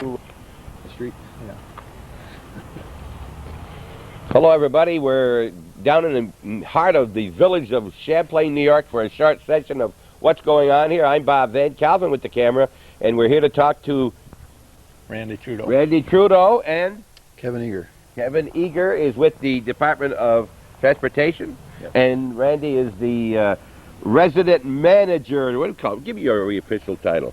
to the street. Yeah. Hello, everybody. We're down in the heart of the village of Champlain, New York, for a short session of what's going on here. I'm Bob Van Calvin with the camera, and we're here to talk to Randy Trudeau. Randy Trudeau, and Kevin Eager. Kevin Eager is with the Department of Transportation, Yep. and Randy is the resident manager. What do you call it? Give me your official title.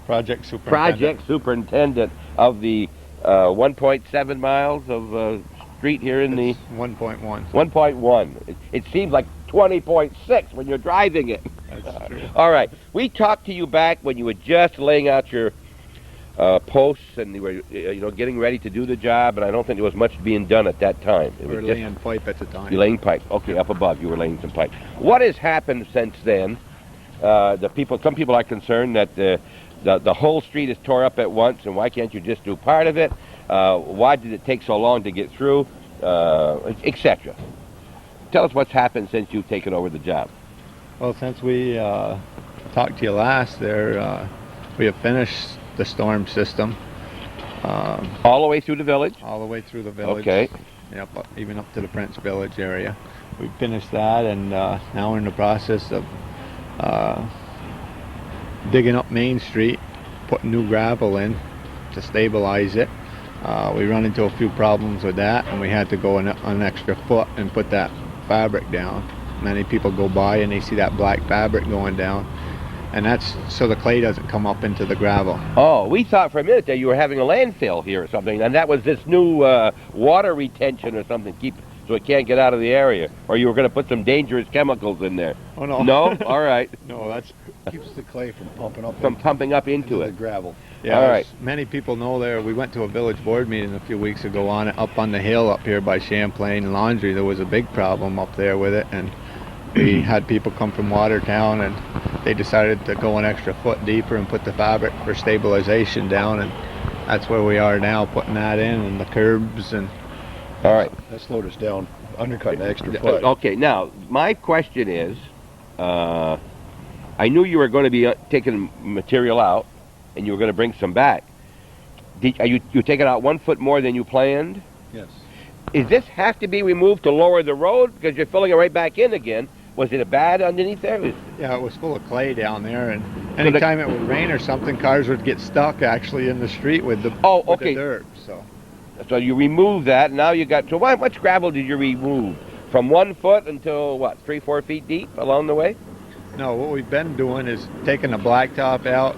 Project Superintendent. Project Superintendent of the 1.7 miles of street here in It's 1.1. 1.1. It seems like 20.6 when you're driving it. That's true. All right. We talked to you back when you were just laying out your posts and you were getting ready to do the job, and I don't think there was much being done at that time. We were laying pipe at the time. You're laying pipe. Okay, up above you were laying some pipe. What has happened since then? Some people are concerned that the whole street is tore up at once, and why can't you just do part of it? Why did it take so long to get through, etc. Tell us what's happened since you've taken over the job. Well, since we talked to you last there, we have finished the storm system. All the way through the village? All the way through the village. Okay. Yep, even up to the Prince Village area. We finished that, and now we're in the process of digging up Main Street, putting new gravel in to stabilize it. We run into a few problems with that, and we had to go an extra foot and put that fabric down. Many people go by and they see that black fabric going down, and that's so the clay doesn't come up into the gravel. Oh, we thought for a minute that you were having a landfill here or something, and that was this new water retention or something, so it can't get out of the area, or you were going to put some dangerous chemicals in there. Oh, no. No? All right. No, that's Keeps the clay from pumping up Pumping up into the it. gravel. yeah. All right. Many people know there. We went to a village board meeting a few weeks ago on it, up on the hill up here by Champlain Laundry. There was a big problem up there with it, and we had people come from Watertown, and they decided to go an extra foot deeper and put the fabric for stabilization down, and that's where we are now, putting that in, and the curbs, and All right. That slowed us down, undercutting an extra foot. Okay, now, my question is, I knew you were going to be taking material out, and you were going to bring some back. Are you taking out 1 foot more than you planned? Yes. Is this have to be removed to lower the road? Because you're filling it right back in again. Was it a bad underneath there? yeah, it was full of clay down there, and anytime it would rain or something, cars would get stuck actually in the street with the, with the dirt. So you removed that, and now you got, so how much gravel did you remove? From 1 foot until, what, 3-4 feet deep along the way? No, what we've been doing is taking the blacktop out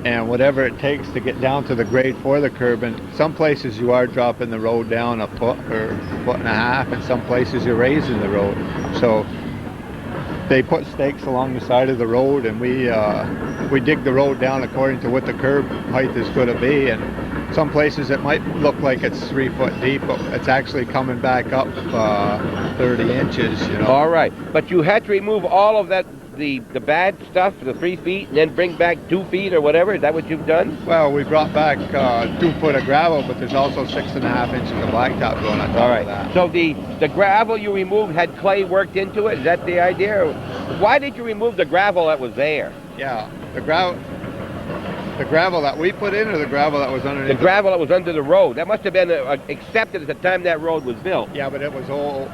and whatever it takes to get down to the grade for the curb. And some places you are dropping the road down a foot or a foot and a half, and some places you're raising the road. So they put stakes along the side of the road, and we dig the road down according to what the curb height is going to be. And some places it might look like it's 3 foot deep, but it's actually coming back up 30 inches, you know. All right, but you had to remove all of that, the bad stuff, the 3 feet, and then bring back 2 feet or whatever. Is that what you've done? Well, we brought back 2 foot of gravel, but there's also 6.5 inches of blacktop going on top All right. of that. So the gravel you removed had clay worked into it? Is that the idea? Or why did you remove the gravel that was there? Yeah, the gravel that we put in, or the gravel that was underneath? The gravel that was under the road. That must have been accepted at the time that road was built. Yeah, but it was all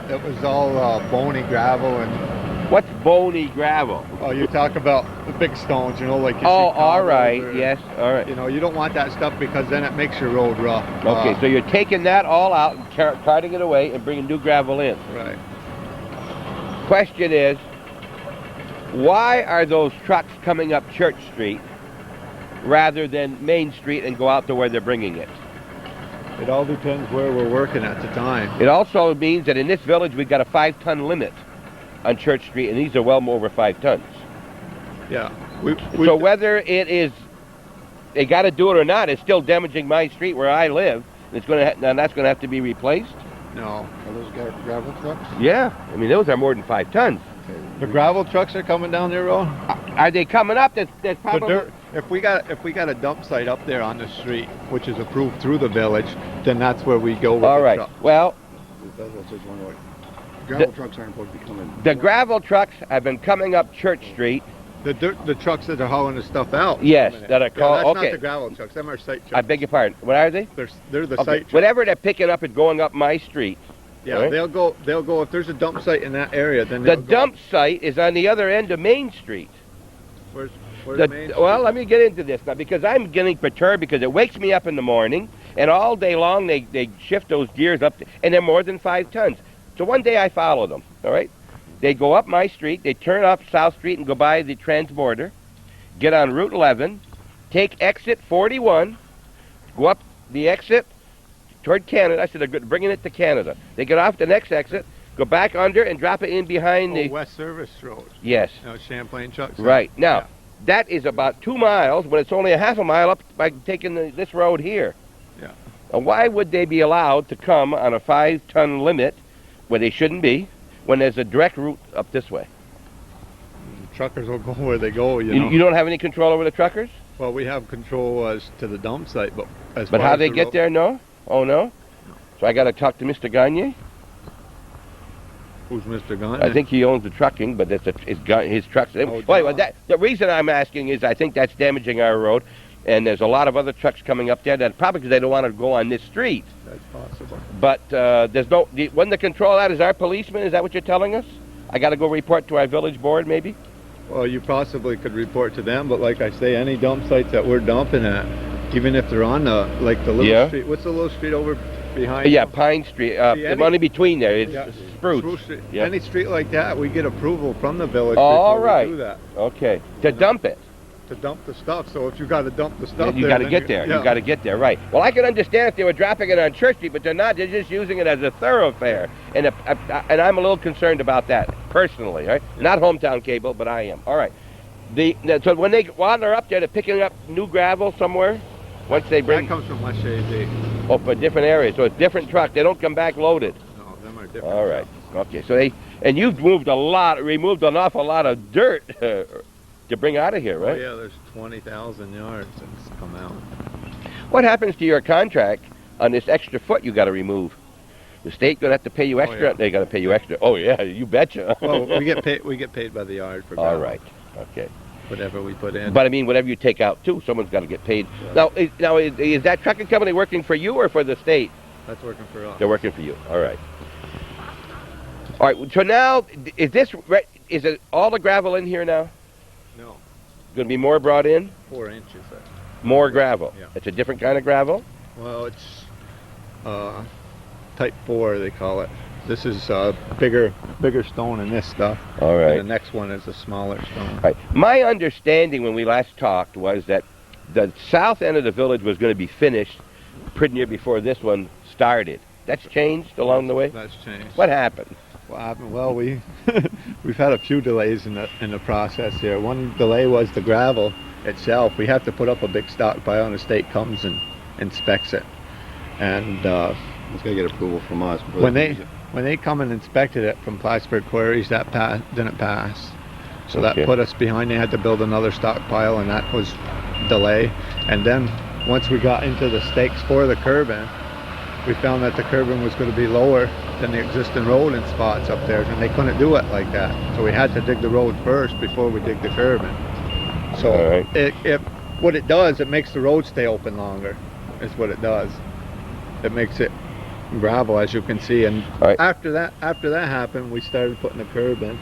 bony gravel. And what's bony gravel? Oh, you talk about the big stones, you know, like you see. Oh, all right. Or, yes, all right. You know, you don't want that stuff because then it makes your road rough. Okay, so you're taking that all out and carting it away and bringing new gravel in. Right. Question is, why are those trucks coming up Church Street rather than Main Street and go out to where they're bringing it? It all depends where we're working at the time. It also means that in this village we've got a 5-ton limit on Church Street, and these are well over 5 tons. Yeah. So whether it is, they got to do it or not, it's still damaging my street where I live. And it's going to, and that's going to have to be replaced. No. Are those gravel trucks? Yeah, I mean those are more than 5 tons. The gravel trucks are coming down their road. Are they coming up? That's probably. The dirt, if we got a dump site up there on the street, which is approved through the village, then that's where we go with all the right. truck. Well, That's what I was wondering. Gravel trucks aren't supposed to be coming. the gravel trucks have been coming up Church Street The trucks that are hauling the stuff out. Yes, that are called. That's okay. not the gravel trucks. Them are site trucks. I beg your pardon. What are they? They're the Okay. site trucks. Whatever they're picking up and going up my street. Yeah, right? they'll go if there's a dump site in that area. Then The they'll go dump site is on the other end of Main Street. Where's the main street? Well, let me get into this now because I'm getting perturbed because it wakes me up in the morning and all day long they shift those gears up and they're more than 5 tons. So one day I follow them, all right? They go up my street, they turn up South Street and go by the transborder, get on Route 11, take exit 41, go up the exit toward Canada. I said they're bringing it to Canada. They get off the next exit, go back under and drop it in behind the... West Service Road. Yes. Champlain trucks. Right. Now, Yeah. that is about 2 miles when it's only a half a mile up by taking this road here. Yeah. Now, why would they be allowed to come on a 5-ton limit where they shouldn't be when there's a direct route up this way? Truckers will go where they go, you know. You don't have any control over the truckers? Well, we have control as to the dump site, but as But far how as they the get road- there, no? Oh, no? So I got to talk to Mr. Gagne? Who's Mr. Gunn? I think he owns the trucking, but it's his trucks. Well, the reason I'm asking is I think that's damaging our road, and there's a lot of other trucks coming up there that probably because they don't want to go on this street. That's possible. But there's no... When the control of that is our policeman, is that what you're telling us? I got to go report to our village board, maybe? Well, you possibly could report to them, but like I say, any dump sites that we're dumping at, even if they're on the little street. What's the little street over behind? Yeah, Pine Street. Only between there. It's Spruce. Street. Yeah. Any street like that, we get approval from the village All before right. we do that. Okay. To dump it. To dump the stuff. So if you got to dump the stuff, You got to get there. Yeah. You got to get there, right. Well, I can understand if they were dropping it on Church Street, but they're not. They're just using it as a thoroughfare. And I'm a little concerned about that, personally, right? Yeah. Not hometown cable, but I am. All right. So while they're up there, they're picking up new gravel somewhere? Once they bring... That comes from West AZ. Oh, for different areas. So it's different truck. They don't come back loaded. No, them are different. All right. Okay. So and you've removed an awful lot of dirt to bring out of here, right? Oh, yeah, there's 20,000 yards that's come out. What happens to your contract on this extra foot you got to remove? The state gonna have to pay you extra. yeah. They got to pay you extra. Oh yeah, you betcha. Well, we get paid by the yard for All gravel, right. Okay. whatever we put in. But I mean, whatever you take out too, someone's got to get paid. Yeah. Now, is that trucking company working for you or for the state? That's working for us. They're working for you. All right. All right. So now, is it all the gravel in here now? No, Going to be more brought in? 4 inches. More gravel. Yeah. It's a different kind of gravel. Well, it's type 4 they call it. This is bigger stone than this stuff. All right. And the next one is a smaller stone. All right. My understanding when we last talked was that the south end of the village was going to be finished pretty near before this one started. That's changed along the way? That's changed. What happened? What happened? Well, we've had a few delays in the process here. One delay was the gravel itself. We have to put up a big stockpile, and the state comes and inspects it. And It's got to get approval from us. before when they they use it. when they come and inspected it from Plattsburgh Quarries, that didn't pass. So Okay. that put us behind. They had to build another stockpile, and that was delay. And then once we got into the stakes for the curbing, we found that the curbing was going to be lower than the existing road in spots up there, and they couldn't do it like that. So we had to dig the road first before we dig the curbing. So All right. what it does, it makes the road stay open longer, is what it does. It makes it gravel, as you can see. And All right. after that happened, we started putting the curb in.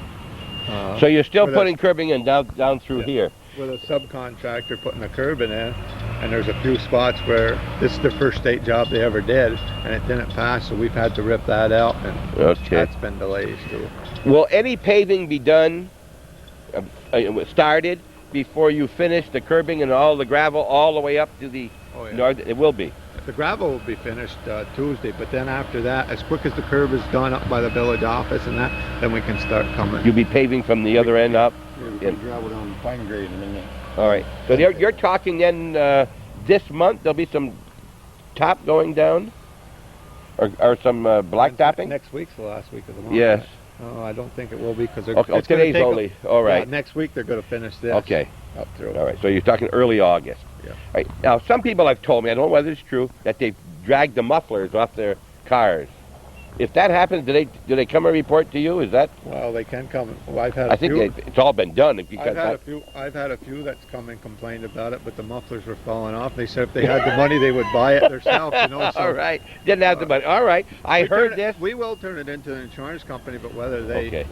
So you're still with a- putting curbing in down through Yeah. here. with a subcontractor putting the curbing in, and there's a few spots where this is the first state job they ever did, and it didn't pass, so we've had to rip that out, and Okay. that's been delays too. Will any paving be done, started, before you finish the curbing and all the gravel all the way up to the Oh, yeah. north? It will be. The gravel will be finished Tuesday, but then after that, as quick as the curb is done up by the village office and that, then we can start coming. You'll be paving from the other end up? Yeah, we put gravel down fine grade and then All right. So you're talking then this month there'll be some top going down? Or some black topping? Next week's the last week of the month. Yes. Oh, I don't think it will be, because Okay, today's only. All right. next week they're going to finish this. Okay. Up through. All right. So you're talking early August. Yeah. All right. Now, some people have told me, I don't know whether it's true, that they've dragged the mufflers off their cars. If that happens, do they come and report to you? Is that? Well, they can come. Well, I've had I a think few. it's all been done. Because I've had a few that's come and complained about it, but the mufflers were falling off. They said if they had the money, they would buy it themselves. You know. So, all right, didn't have the money. All right, I heard this. We will turn it into an insurance company, but whether they Okay.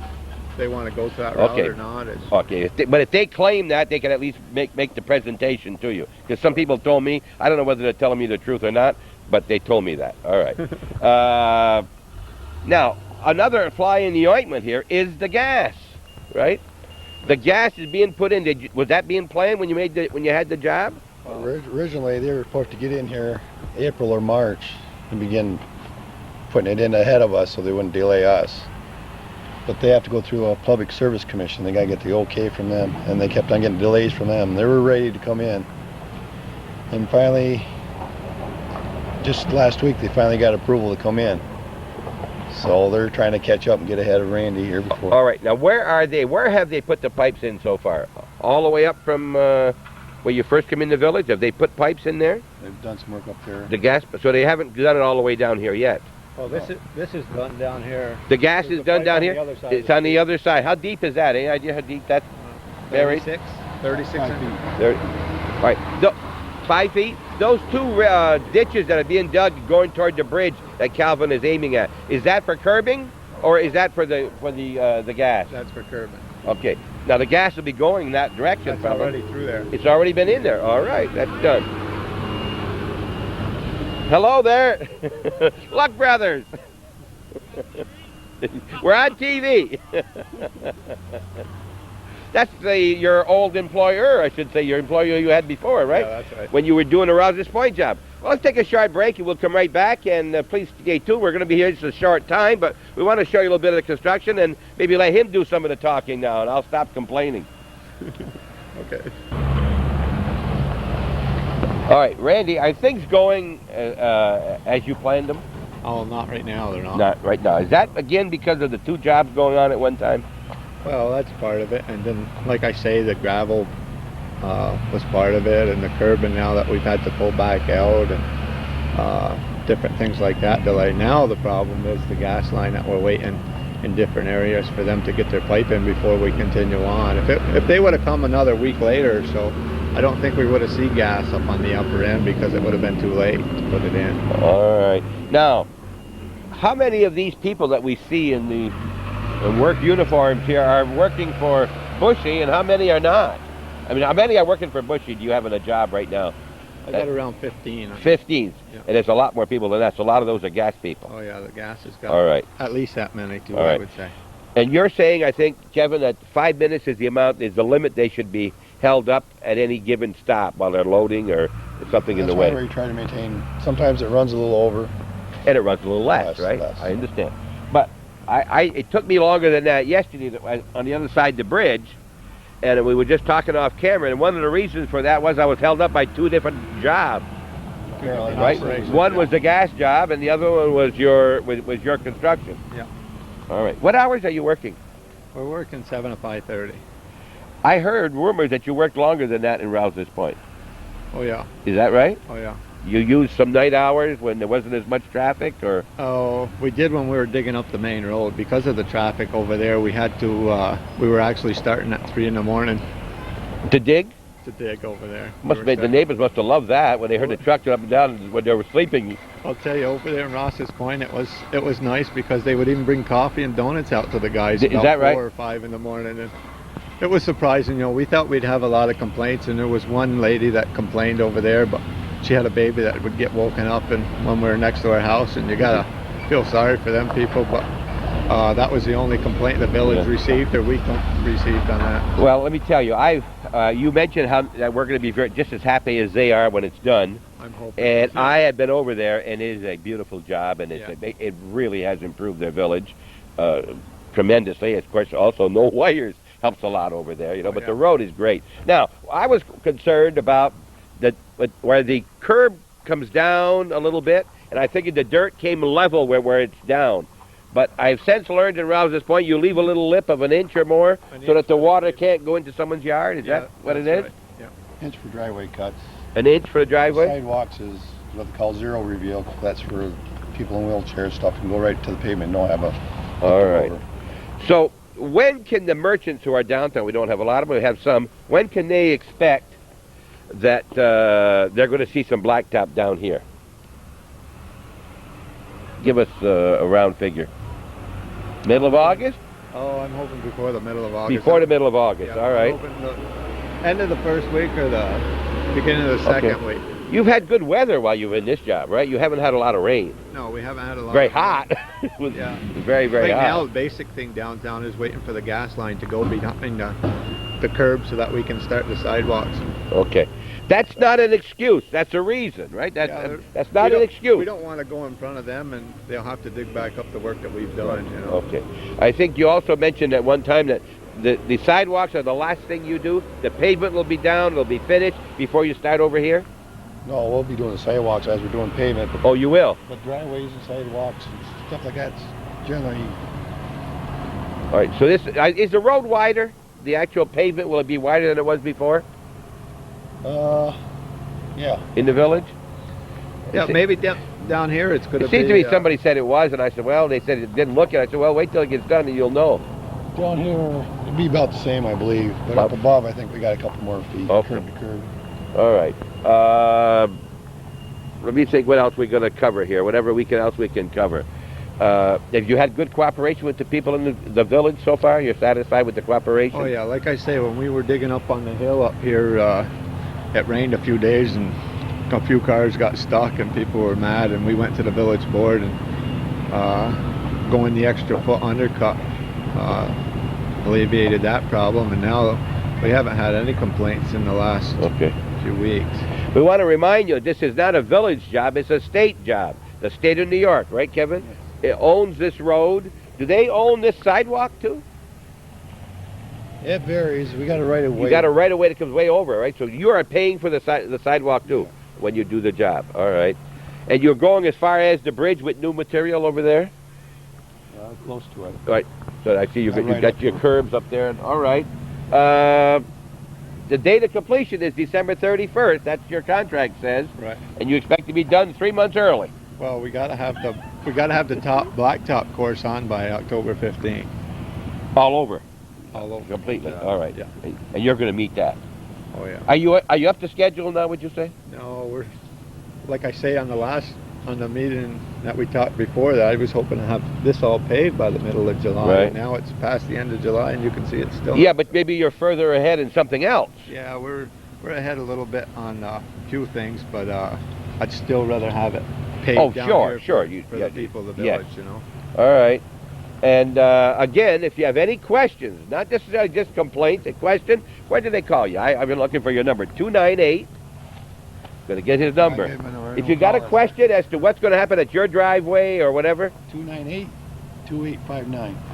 they want to go to that route Okay. or not is. Okay, but if they claim that, they can at least make the presentation to you. Because some people told me, I don't know whether they're telling me the truth or not, but they told me that. All right. Now, another fly in the ointment here is the gas, right? The gas is being put in. Was that being planned when you had the job? Well, originally, they were supposed to get in here April or March and begin putting it in ahead of us so they wouldn't delay us. But they have to go through a public service commission. They got to get the okay from them, and they kept on getting delays from them. They were ready to come in. And finally, just last week, they finally got approval to come in. So they're trying to catch up and get ahead of Randy here before. All right, now where are they? Where have they put the pipes in so far? All the way up from where you first come in the village? Have they put pipes in there? They've done some work up there. The gas, so they haven't done it all the way down here yet. Well, this is done down here. The gas is done down here? It's on the other side. How deep is that? Any idea how deep that's buried? 36 feet. All right, 5 feet? Those two ditches that are being dug going toward the bridge that Calvin is aiming at, is that for curbing or is that for the gas? That's for curbing. Okay. Now the gas will be going in that direction. That's probably. already through there. It's already been in there. All right, that's done. Hello there, Luck Brothers. We're on TV. That's your old employer, I should say, your employer you had before, right? Yeah, that's right. When you were doing the Rouse's Point job. Well, let's take a short break and we'll come right back. And please stay tuned. We're going to be here just a short time, but we want to show you a little bit of the construction and maybe let him do some of the talking now, and I'll stop complaining. Okay. All right, Randy, are things going as you planned them? Oh, not right now. They're not. Not right now. Is that, again, because of the two jobs going on at one time? Well, that's part of it, and then, like I say, the gravel was part of it, and the curbing now that we've had to pull back out, and different things like that delay. Now the problem is the gas line that we're waiting in different areas for them to get their pipe in before we continue on. If they would have come another week later or so, I don't think we would have seen gas up on the upper end because it would have been too late to put it in. All right. Now, how many of these people that we see in the work uniforms here are working for Bushy, and how many are not? I mean, how many are working for Bushy do you have in a job right now? I got around 15. 15. Yeah. And there's a lot more people than that, so a lot of those are gas people. Oh yeah, the gas has got All right. at least that many too, All right. I would say. And you're saying, I think, Kevin, that 5 minutes is the limit they should be held up at any given stop while they're loading or something in the way. That's why we try to maintain. Sometimes it runs a little over. And it runs a little less, right? Less. I understand. But it took me longer than that yesterday on the other side of the bridge, and we were just talking off camera, and one of the reasons for that was I was held up by two different jobs, right? One was the gas job, and the other one was your construction. Yeah. All right. What hours are you working? We're working 7 to 5:30. I heard rumors that you worked longer than that in Rouse's Point. Oh yeah. Is that right? Oh yeah. You used some night hours when there wasn't as much traffic, or? Oh, we did when we were digging up the main road. Because of the traffic over there, we had to, we were actually starting at 3 in the morning To dig? to dig over there. The neighbors must have loved that when they heard the trucks up and down when they were sleeping. I'll tell you, over there in Ross's Point, it was nice because they would even bring coffee and donuts out to the guys Is about that right? 4 or 5 in the morning. And it was surprising, you know. We thought we'd have a lot of complaints, and there was one lady that complained over there, but she had a baby that would get woken up and when we were next to our house, and you gotta feel sorry for them people, but that was the only complaint the village received, or we received on that. Well, let me tell you, you mentioned how that we're going to be just as happy as they are when it's done. I'm hoping. And I have been over there, and it is a beautiful job, and it really has improved their village tremendously. Of course, also no wires helps a lot over there, you know. But the road is great. Now, I was concerned about where the curb comes down a little bit, and I figured the dirt came level where it's down. But I've since learned in Rouse's Point you leave a little lip of an inch or more so that the water can't go into someone's yard. Is that what it is? Right. Yeah. Inch for driveway cuts. An inch for the driveway? Sidewalks is what they call zero reveal. That's for people in wheelchairs and stuff can go right to the pavement and don't have a All right. over. So when can the merchants who are downtown, we don't have a lot of them, we have some, when can they expect that they're going to see some blacktop down here? Give us a round figure. Middle of August? Oh, I'm hoping before the middle of August. Before the middle of August, Yeah, all right. I'm hoping the end of the first week or the beginning of the second week. You've had good weather while you've in this job, right? You haven't had a lot of rain. No, we haven't had a lot. Very of hot. It was Yeah. very, very Right now, hot. the basic thing downtown is waiting for the gas line to go behind the curb so that we can start the sidewalks. Okay. That's not an excuse. That's a reason, right? That's not an excuse. We don't want to go in front of them and they'll have to dig back up the work that we've done, you know. Okay. I think you also mentioned at one time that the sidewalks are the last thing you do. The pavement will be down, it'll be finished before you start over here? No, we'll be doing the sidewalks as we're doing pavement. But, Oh, you will? but driveways and sidewalks and stuff like that's generally, All right. So this is the road wider? The actual pavement, will it be wider than it was before yeah. in the village? Yeah, maybe down here it's going to It be... seems to me somebody said it was, and I said, well, they said it didn't look it. I said, well, wait till it gets done and you'll know. Down here, it'd be about the same, I believe. But About- up above, I think we got a couple more feet, Okay. curb to curb. All right. Let me think what else we're going to cover here, whatever else we can cover. Have you had good cooperation with the people in the village so far? You're satisfied with the cooperation? Oh yeah, like I say, when we were digging up on the hill up here, it rained a few days and a few cars got stuck and people were mad, and we went to the village board and going the extra foot undercut alleviated that problem, and now we haven't had any complaints in the last few weeks. We want to remind you, this is not a village job, it's a state job. The state of New York, right, Kevin? It owns this road. Do they own this sidewalk too? It varies. We got a right of way. You got a right of way that comes way over, right? So you are paying for the sidewalk too when you do the job. All right. And you're going as far as the bridge with new material over there? Close to it. Right. So I see you've I'm right got up your to it. curbs up there. All right. The date of completion is December 31st. That's your contract says. Right. And you expect to be done 3 months early. Well, we gotta have the top blacktop course on by October 15th. All over. All over. Completely. Yeah. All right. Yeah. And you're going to meet that. Oh yeah. Are you up to schedule now? Would you say? No, we're like I say on the meeting that we talked before that I was hoping to have this all paved by the middle of July. Right. Now it's past the end of July and you can see it's still. Yeah, but maybe you're further ahead in something else. Yeah, we're ahead a little bit on a few things, but I'd still rather have it paved Oh, down sure, here sure. for Yeah, the people of the yes. village, you know. All right. And again, if you have any questions, not necessarily just complaints, a question, where do they call you? I've been looking for your number, 298. Going to get his number. If you got a question as to what's going to happen at your driveway or whatever, 298-2859.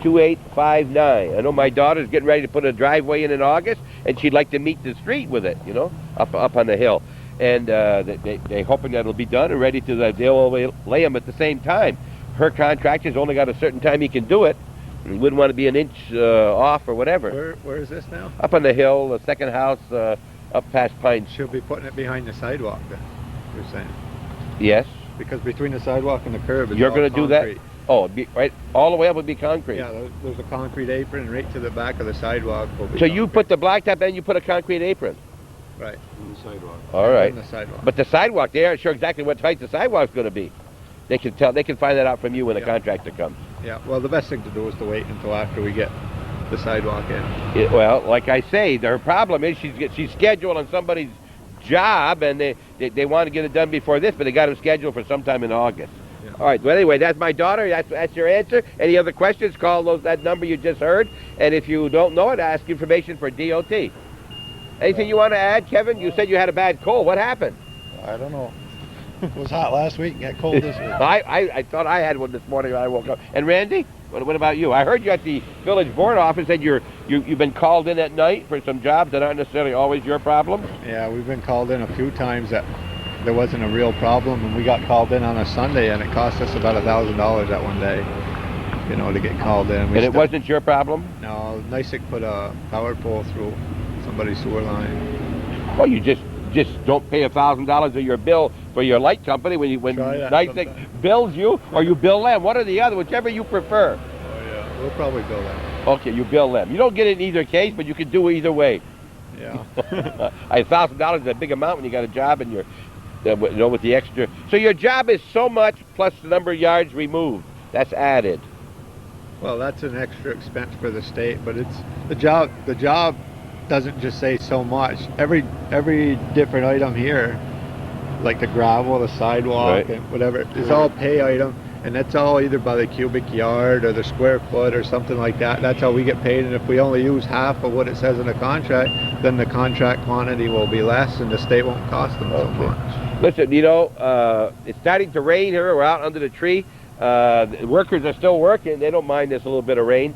2859. I know my daughter's getting ready to put a driveway in August, and she'd like to meet the street with it, you know, up on the hill. And they're hoping that it'll be done and ready to, they'll lay them at the same time. Her contractor's only got a certain time he can do it. And he wouldn't want to be an inch off or whatever. Where is this now? Up on the hill, the second house, up past Pine. She'll be putting it behind the sidewalk then, you're saying? Yes. Because between the sidewalk and the curb, it's You're all going to do that? concrete. Oh, it'd be, right, all the way up would be concrete. Yeah, there's a concrete apron right to the back of the sidewalk. Will be So you concrete. put the blacktop and you put a concrete apron. Right. On the sidewalk. All right. On the sidewalk. But the sidewalk, they aren't sure exactly what height the sidewalk's going to be. They can tell. They can find that out from you when the Yeah. contractor comes. Yeah, well, the best thing to do is to wait until after we get the sidewalk in. Well, like I say, her problem is she's scheduled on somebody's job, and they want to get it done before this, but they got them scheduled for sometime in August. Yeah. All right. Well, anyway, that's my daughter. That's your answer. Any other questions? Call that number you just heard, and if you don't know it, ask information for DOT. Anything you want to add, Kevin? You said you had a bad cold. What happened? I don't know. It was hot last week and got cold this week. I thought I had one this morning when I woke up. And Randy, what about you? I heard you at the village board office and you've been called in at night for some jobs that aren't necessarily always your problem. Yeah, we've been called in a few times that there wasn't a real problem, and we got called in on a Sunday, and it cost us about $1,000 that one day, you know, to get called in. And it wasn't your problem? No, NYSEC put a power pole through somebody's sewer line. Well, you just just don't pay $1,000 of your bill for your light company when Try that NYSEG sometime. bills you, or you bill them. One or the other, whichever you prefer. Oh yeah, we'll probably go that. Okay, you bill them. You don't get it in either case, but you can do either way. Yeah. $1,000 is a big amount when you got a job and you're, with the extra. So your job is so much plus the number of yards removed. That's added. Well, that's an extra expense for the state, but it's the job. The job doesn't just say so much. Every different item here, like the gravel, the sidewalk, Right. and whatever, is all pay item, and that's all either by the cubic yard or the square foot or something like that. That's how we get paid. And if we only use half of what it says in the contract, then the contract quantity will be less, and the state won't cost them so Okay. much. Listen, it's starting to rain here. We're out under the tree. The workers are still working. They don't mind this little bit of rain.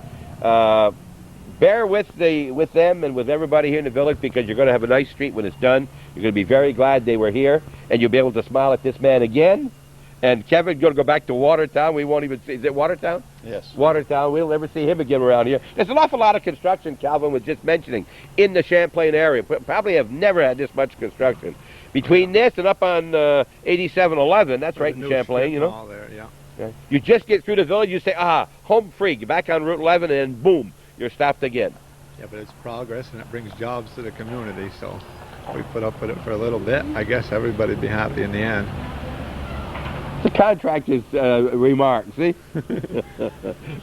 Bear with them and with everybody here in the village, because you're going to have a nice street when it's done. You're going to be very glad they were here, and you'll be able to smile at this man again. And Kevin's going to go back to Watertown. We won't even see. Is it Watertown? Yes. Watertown. We'll never see him again around here. There's an awful lot of construction, Calvin was just mentioning, in the Champlain area. Probably have never had this much construction. Between this and up on 8711, that's right in New Champlain, strip you know. mall there, yeah. Okay. You just get through the village, you say, home free. Get back on Route 11, and boom, you're stopped again. Yeah, but it's progress, and it brings jobs to the community, so we put up with it for a little bit. I guess everybody'd be happy in the end. The contractor's remark, see?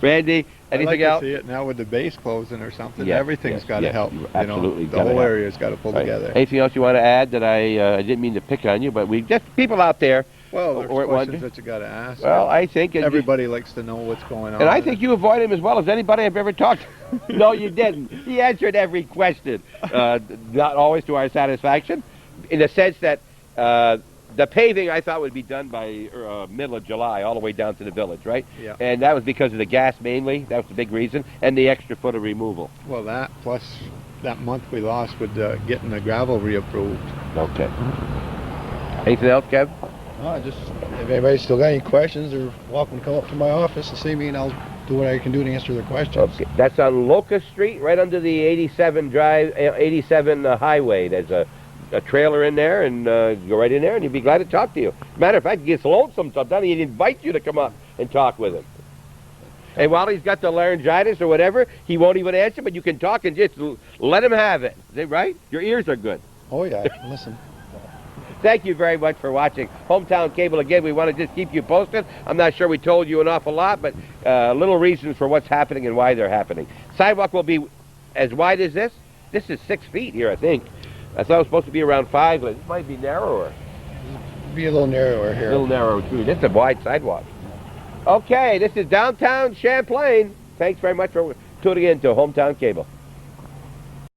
Randy, I'd anything like else? to see it now with the base closing or something. Yes, Everything's yes, got to yes, help. absolutely The gotta whole help. area's got to pull Right. together. Anything else you want to add that I didn't mean to pick on you, but we just people out there. Well, there's or- questions that you got to ask. Well, I think Everybody likes to know what's going on. and I think you avoid him as well as anybody I've ever talked to. No, you didn't. He answered every question, not always to our satisfaction, in the sense that the paving I thought would be done by middle of July, all the way down to the village, right? Yeah. And that was because of the gas mainly. That was the big reason, and the extra foot of removal. Well, that plus that month we lost with getting the gravel reapproved. Okay. Anything else, Kev? Just if anybody's still got any questions, they're welcome to come up to my office and see me, and I'll do what I can do to answer their questions. Okay. That's on Locust Street, right under the 87 highway. There's a trailer in there, and go right in there, and he'd be glad to talk to you. Matter of fact, he gets lonesome sometimes. He'd invite you to come up and talk with him. And while he's got the laryngitis or whatever, he won't even answer, but you can talk and just let him have it. Is that right? Your ears are good. Oh yeah, listen. Thank you very much for watching Hometown Cable. Again, we want to just keep you posted. I'm not sure we told you an awful lot, but little reasons for what's happening and why they're happening. Sidewalk will be as wide as this. This is 6 feet here, I think. I thought it was supposed to be around 5, but it might be narrower. Be a little narrower A here. little narrower, too. This is a wide sidewalk. Okay, this is downtown Champlain. Thanks very much for tuning in to Hometown Cable.